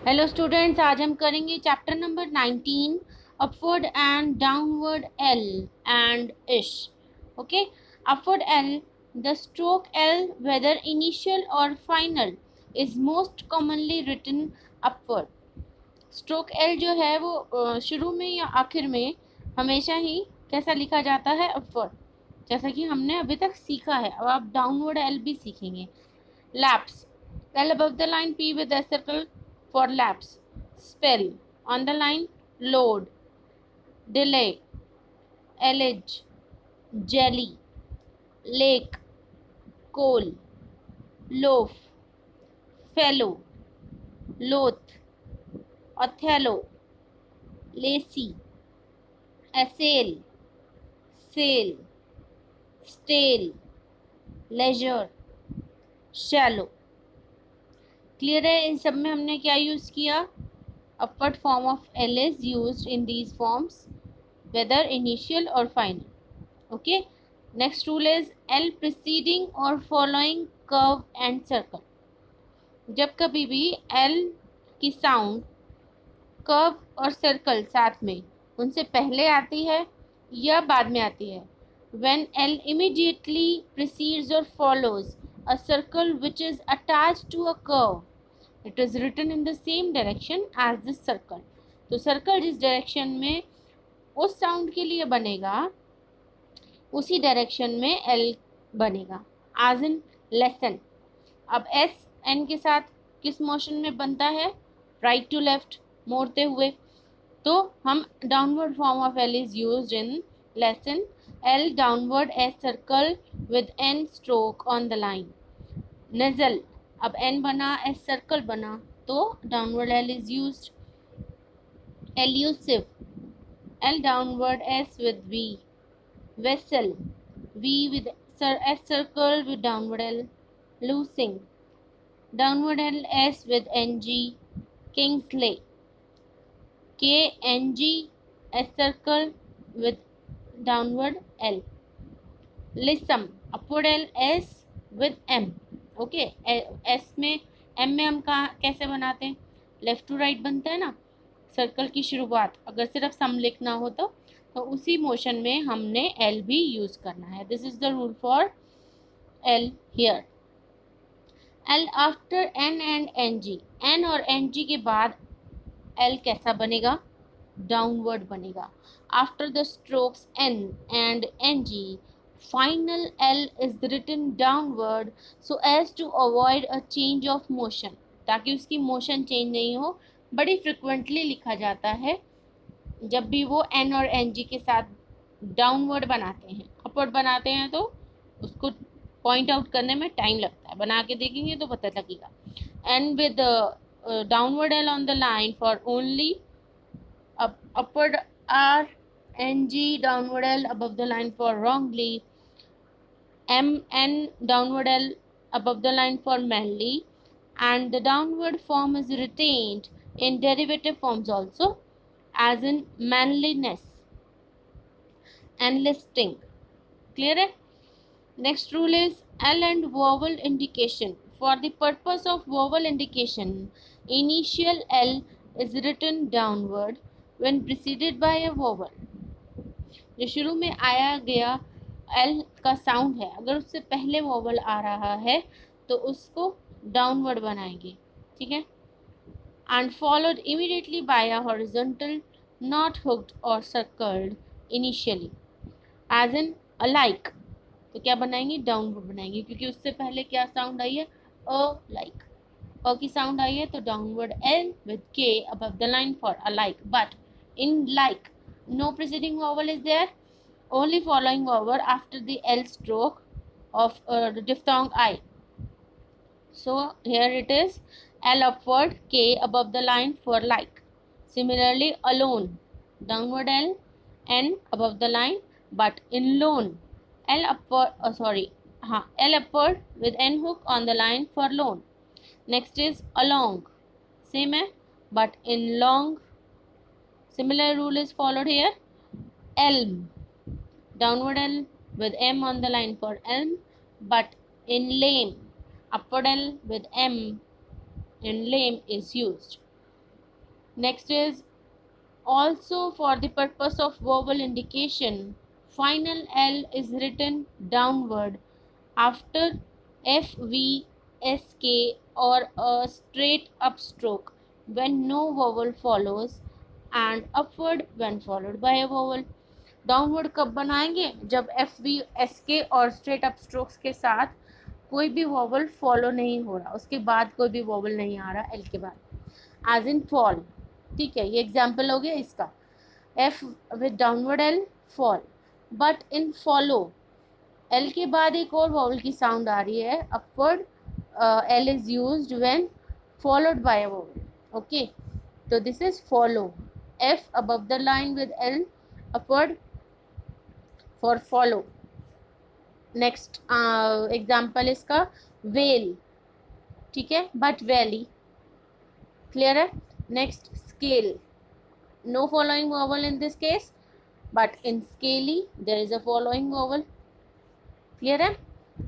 Hello students, आज हम करेंगे chapter number 19 upward and downward L and ish. Okay. Upward L, the stroke L whether initial और final is most commonly written upward. Stroke L जो है वो शुरू में या आखिर में हमेशा ही कैसा लिखा जाता है? अपवर्ड. जैसा कि हमने अभी तक सीखा है. अब आप डाउनवर्ड एल भी सीखेंगे. Laps. L above the line, P with a circle for laps. Spell. On the line, load. Delay. Allege. Jelly. Lake. Coal. Loaf. Fellow. Loath. Othello. Lacy. Assail. Sail. Stale. Leisure. Shallow. Clear है? इन सब में हमने क्या use किया? Upward form of L is used in these forms, whether initial और final. Okay. Next rule is L preceding और following curve and circle. जब कभी भी एल की साउंड कर्व और सर्कल साथ में उनसे पहले आती है या बाद में आती है, when L immediately precedes or follows a circle which is attached to a curve, it is written in the same direction as this circle. तो सर्कल जिस डायरेक्शन में उस साउंड के लिए बनेगा उसी डायरेक्शन में एल बनेगा. As in lesson. अब एस एन के साथ किस मोशन में बनता है? राइट टू लेफ्ट, मोड़ते हुए. तो हम downward form of L is used in lesson. L downward S circle with N stroke on the line. Nasal. अब एन बना, एस सर्कल बना, तो downward L is used. Elusive. L downward S with V. Vessel. V with S circle with downward L. Loosing. Downward L S with NG. Kingsley. K NG S circle with downward L. Lissom. Upward L S with M. Okay. S में M में हम कहाँ कैसे बनाते हैं? Left to right बनता है ना सर्कल की शुरुआत. अगर सिर्फ सम लिखना हो तो उसी मोशन में हमने एल भी यूज करना है. This is the rule for L here. L after N and N G. N और एन जी के बाद एल कैसा बनेगा? डाउनवर्ड बनेगा. After the strokes N and N G, final L is written downward so as to avoid a change of motion. ताकि उसकी motion change नहीं हो. बड़ी फ्रिक्वेंटली लिखा जाता है जब भी वो एन और एन जी के साथ डाउनवर्ड बनाते हैं. अपवर्ड बनाते हैं तो उसको पॉइंट आउट करने में टाइम लगता है. बना के देखेंगे तो पता लगेगा. N with downward L on the line for only. Upward R N G downward L above the line for wrongly. M N downward L above the line for manly. And the downward form is retained in derivative forms also, as in manliness and listing. Clear है? Next rule is L and vowel indication. For the purpose of vowel indication, initial L is written downward when preceded by a vowel. जो शुरू में आया गया L का sound है, अगर उससे पहले वोवल आ रहा है तो उसको डाउनवर्ड बनाएंगे. ठीक है. And followed immediately by a horizontal, not hooked or circled initially, as in alike. तो क्या बनाएंगे? डाउनवर्ड बनाएंगे, क्योंकि उससे पहले क्या साउंड आई है? A like. अ की साउंड आई है तो डाउनवर्ड एल विद के above the line for alike. But in like, no preceding vowel is there, only following vowel after the L stroke of the diphthong I. So here it is L upward, K above the line for like. Similarly, alone, downward L, N above the line, but in lone, L upward, L upward with N hook on the line for lone. Next is along, same है, but in long. Similar rule is followed here. Elm, downward L with M on the line for elm, but in lame, upward L with M in lame is used. Next is also for the purpose of vowel indication, final L is written downward after F, V, S, K or a straight up stroke when no vowel follows and upward when followed by a vowel. Downward कब बनाएंगे? जब F V S के और straight up strokes के साथ कोई भी vowel follow नहीं हो रहा, उसके बाद कोई भी वॉवल नहीं आ रहा एल के बाद, एज इन फॉल। ठीक है, ये एग्जाम्पल हो गया इसका। F with downward L, fall. But in follow L के बाद एक और वॉवल की साउंड आ रही है, upward L is used when followed by a vowel. Okay, तो this is follow, F above the line with L, upward for follow. Next example इसका वेल, ठीक है, बट वैली, क्लियर है। Next scale, no following vowel in this case, but in scaly there is a following vowel, clear है।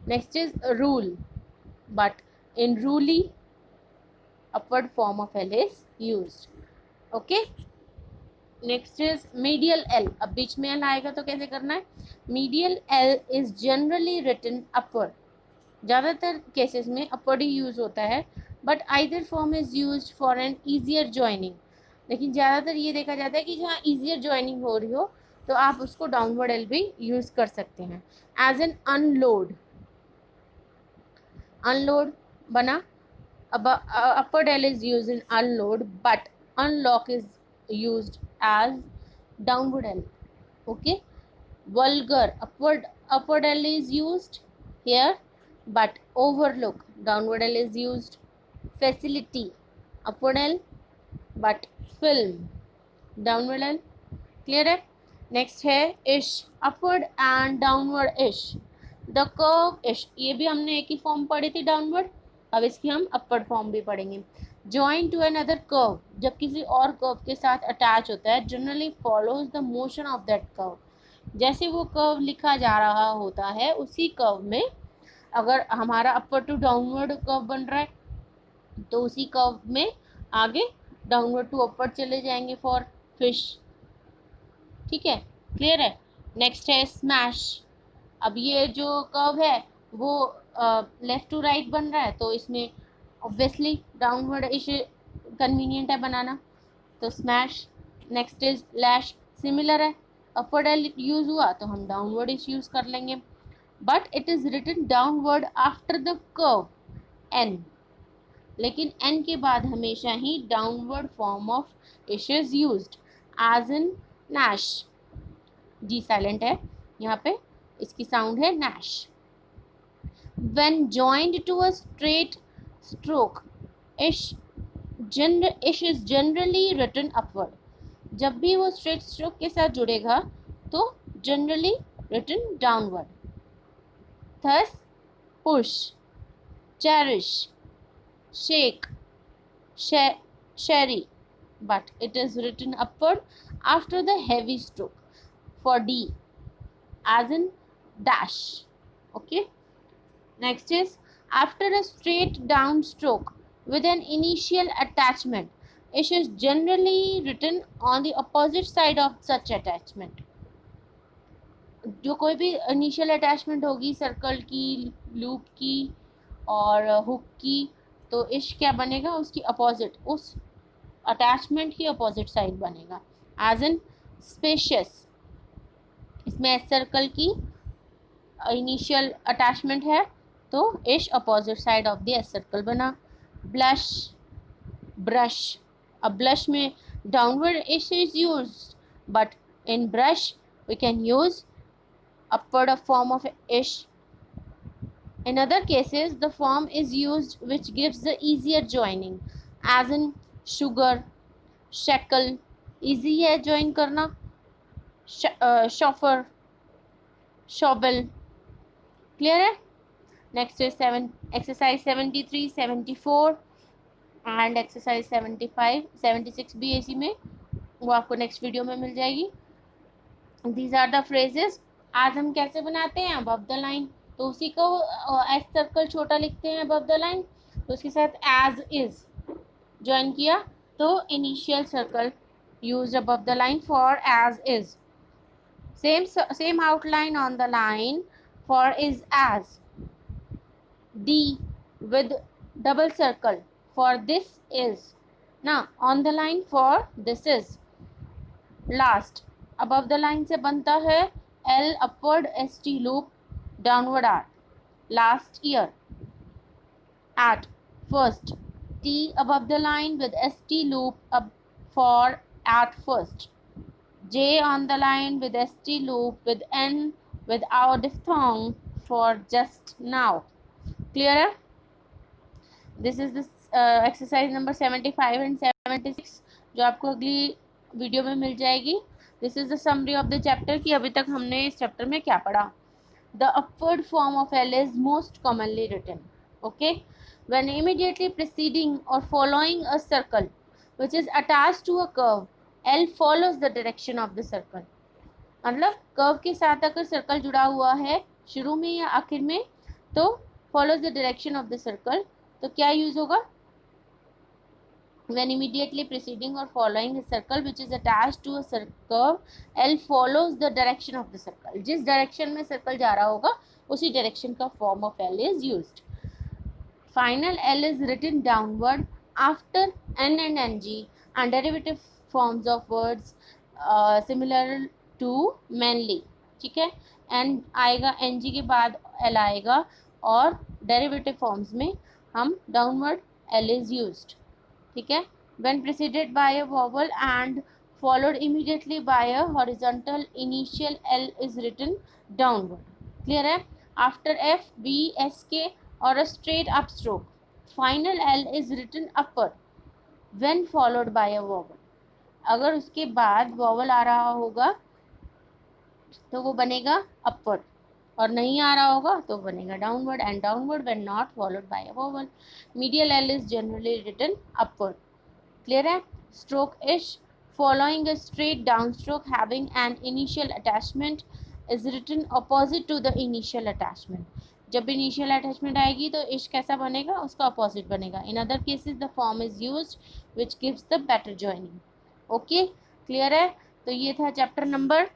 next is rule, but in ruly upward form of L is used, okay। next is medial L, अब बीच में L आएगा तो कैसे करना है? medial L is generally written upward, ज़्यादातर cases में upward ही यूज होता है, but either form is used for an easier joining, लेकिन ज़्यादातर ये देखा जाता है कि जहाँ easier joining हो रही हो तो आप उसको डाउनवर्ड एल भी यूज कर सकते हैं। एज एन अनलोड, अनलोड बना, अब upward L is use in unload, but unlock is use as downward L, okay. Vulgar, upward L is used here, but overlook, downward L is used। facility, upward L, but film, downward L, clear है। Next है इश, upward and downward इश। The curve इश, ये भी हमने एक ही form पढ़ी थी डाउनवर्ड, अब इसकी हम अपवर्ड फॉर्म भी पढ़ेंगे। जॉइन टू अनदर कर्व, जब किसी और कर्व के साथ अटैच होता है, generally follows the motion of that curve, जैसे वो कर्व लिखा जा रहा होता है उसी कर्व में अगर हमारा अपवर्ड टू डाउनवर्ड कर्व बन रहा है तो उसी कर्व में आगे डाउनवर्ड टू अपवर्ड चले जाएंगे फॉर फिश, ठीक है, क्लियर है। नेक्स्ट है स्मैश, अब ये जो कर्व है वो लेफ्ट टू राइट बन रहा है तो इसमें ऑब्वियसली डाउनवर्ड इश कन्वीनियंट है बनाना, तो smash. Next is lash, similar है, अपवर्ड एल यूज हुआ तो हम डाउनवर्ड इश यूज कर लेंगे, but it is written downward after the curve N, लेकिन एन के बाद हमेशा ही downward form of ish is used, as in gnash, G silent है यहाँ पे, इसकी साउंड है gnash. when joined to a straight stroke, ish is generally written upward, जब भी वो स्ट्रेट स्ट्रोक के साथ जुड़ेगा तो generally written downward. thus push, cherish, shake, sherry, but it is written upward after the heavy stroke for D, as in dash, okay। next is after a straight down stroke with an initial attachment, it is generally written on the opposite side of such attachment, जो कोई भी initial attachment होगी circle की, loop की और hook की, तो इश क्या बनेगा? उसकी अपोजिट, उस अटैचमेंट की अपोजिट साइड बनेगा, एज इन स्पेशियस, इसमें एस सर्कल की इनिशियल अटैचमेंट है तो ish opposite side of the S circle बना। ब्लश, ब्रश, अब ब्लश में downward ish is used, but in brush we can use upward form of ish। in other cases the form is used which gives the easier joining, as in sugar, shackle, easy है join करना, chauffeur, shovel, clear है। next is exercise 73, 74 and exercise 75, 76 भी इसी में, वो आपको next video में मिल जाएगी। these are the phrases। आज हम कैसे बनाते हैं? above the line, तो उसी को एस सर्कल छोटा लिखते हैं above the line, तो उसके साथ एज इज ज्वाइन किया, तो initial circle used above the line for as is. Same outline on the line for is as. D with double circle for this is. Now on the line for this is. Last above the line से बनता है L upward ST loop downward R. Last year at first. T above the line with ST loop up for at first. J on the line with ST loop with N with our diphthong for just now. Clear? This is this exercise number 75 and 76 जो आपको अगली video में मिल जाएगी. This is the summary of the chapter कि अभी तक हमने इस चैप्टर में क्या पढ़ा. The upward form of L is most commonly written. Okay, when immediately preceding or following a circle which is attached to a curve, L follows the direction of the circle. मतलब curve के साथ अगर circle जुड़ा हुआ है शुरू में या आखिर में तो follows the direction of the circle. तो क्या यूज होगा? When immediately preceding or following a circle which is attached to a curve, L follows the direction of the circle. जिस डायरेक्शन में सर्कल जा रहा होगा उसी डायरेक्शन का form of L is used. Final L is written downward after N and NG and derivative forms of words similar to mainly. ठीक है, N आएगा, NG के बाद L आएगा और derivative forms में हम downward L is used. ठीक है, when preceded by a vowel and followed immediately by a horizontal initial L is written downward. Clear है? After F, B, S, K or a straight up stroke, final L is written upward when followed by a vowel. अगर उसके बाद vowel आ रहा होगा तो वो बनेगा upward और नहीं आ रहा होगा तो बनेगा downward and downward when not followed by a vowel. Medial L is generally written upward. Clear है? Stroke ish following a straight down stroke having an initial attachment is written opposite to the initial attachment. जब initial attachment आएगी तो ish कैसा बनेगा? उसका opposite बनेगा. In other cases the form is used which gives the better joining. Okay, clear है? तो ये था चैप्टर नंबर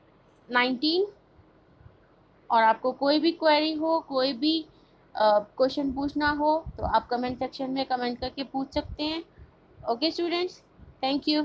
19. और आपको कोई भी क्वेरी हो, कोई भी क्वेश्चन पूछना हो तो आप कमेंट सेक्शन में कमेंट करके पूछ सकते हैं. Okay students, thank you.